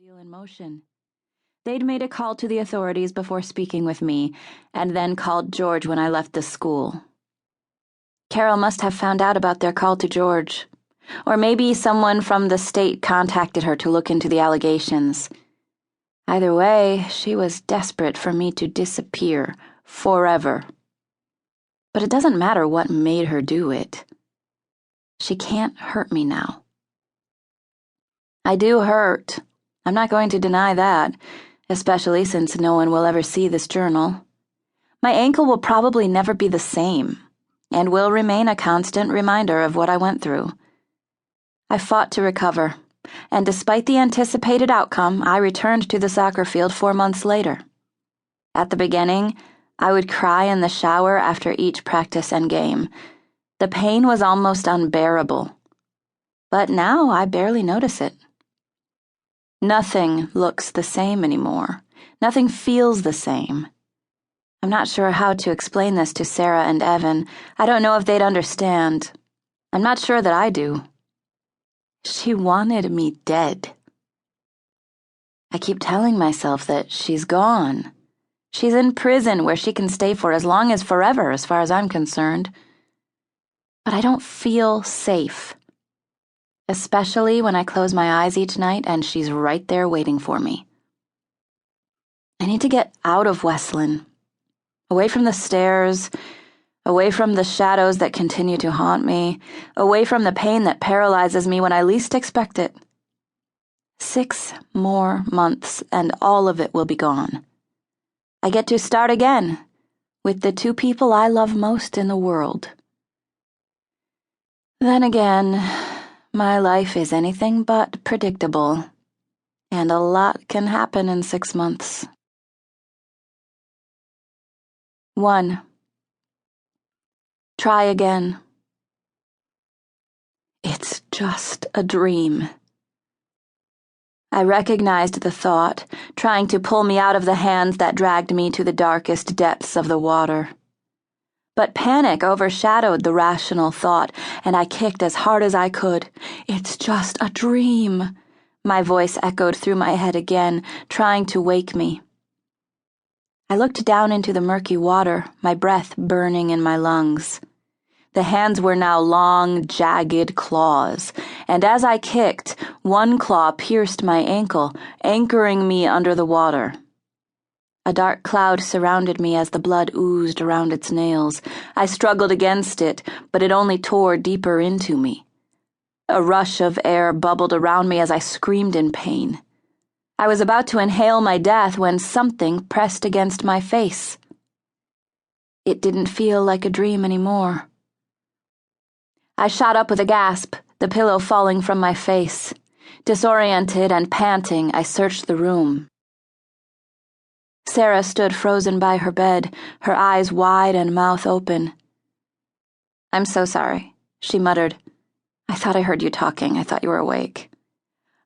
wheel in motion. They'd made a call to the authorities before speaking with me, and then called George when I left the school. Carol must have found out about their call to George. Or maybe someone from the state contacted her to look into the allegations. Either way, she was desperate for me to disappear forever. But it doesn't matter what made her do it. She can't hurt me now. I do hurt. I'm not going to deny that, especially since no one will ever see this journal. My ankle will probably never be the same, and will remain a constant reminder of what I went through. I fought to recover, and despite the anticipated outcome, I returned to the soccer field 4 months later. At the beginning, I would cry in the shower after each practice and game. The pain was almost unbearable. But now I barely notice it. Nothing looks the same anymore. Nothing feels the same. I'm not sure how to explain this to Sarah and Evan. I don't know if they'd understand. I'm not sure that I do. She wanted me dead. I keep telling myself that she's gone. She's in prison where she can stay for as long as forever, as far as I'm concerned. But I don't feel safe. Especially when I close my eyes each night and she's right there waiting for me. I need to get out of Westland, away from the stairs, away from the shadows that continue to haunt me, away from the pain that paralyzes me when I least expect it. 6 more months and all of it will be gone. I get to start again with the 2 people I love most in the world. Then again, my life is anything but predictable, and a lot can happen in 6 months. 1. Try again. It's just a dream. I recognized the thought, trying to pull me out of the hands that dragged me to the darkest depths of the water. But panic overshadowed the rational thought, and I kicked as hard as I could. It's just a dream. My voice echoed through my head again, trying to wake me. I looked down into the murky water, my breath burning in my lungs. The hands were now long, jagged claws, and as I kicked, one claw pierced my ankle, anchoring me under the water. A dark cloud surrounded me as the blood oozed around its nails. I struggled against it, but it only tore deeper into me. A rush of air bubbled around me as I screamed in pain. I was about to inhale my death when something pressed against my face. It didn't feel like a dream anymore. I shot up with a gasp, the pillow falling from my face. Disoriented and panting, I searched the room. Sarah stood frozen by her bed, her eyes wide and mouth open. "I'm so sorry," she muttered. "I thought I heard you talking. I thought you were awake."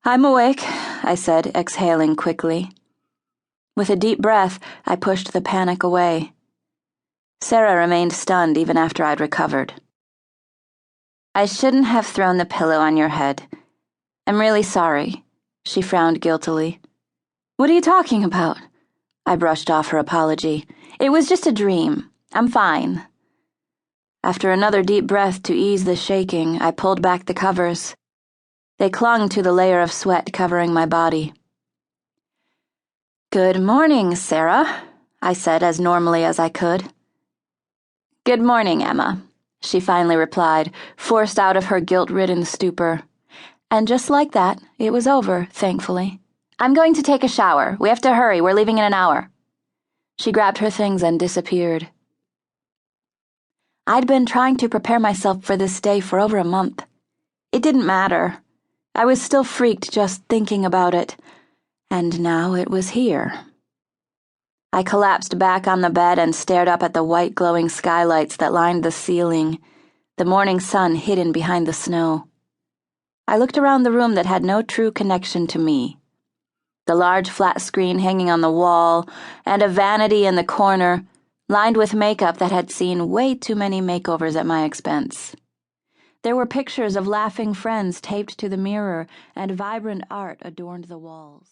"I'm awake," I said, exhaling quickly. With a deep breath, I pushed the panic away. Sarah remained stunned even after I'd recovered. "I shouldn't have thrown the pillow on your head. I'm really sorry," she frowned guiltily. "What are you talking about?" I brushed off her apology. "It was just a dream. I'm fine." After another deep breath to ease the shaking, I pulled back the covers. They clung to the layer of sweat covering my body. "Good morning, Sarah," I said as normally as I could. "Good morning, Emma," she finally replied, forced out of her guilt-ridden stupor. And just like that, it was over, thankfully. "I'm going to take a shower. We have to hurry. We're leaving in an hour." She grabbed her things and disappeared. I'd been trying to prepare myself for this day for over a month. It didn't matter. I was still freaked just thinking about it. And now it was here. I collapsed back on the bed and stared up at the white glowing skylights that lined the ceiling, the morning sun hidden behind the snow. I looked around the room that had no true connection to me. The large flat screen hanging on the wall, and a vanity in the corner, lined with makeup that had seen way too many makeovers at my expense. There were pictures of laughing friends taped to the mirror, and vibrant art adorned the walls.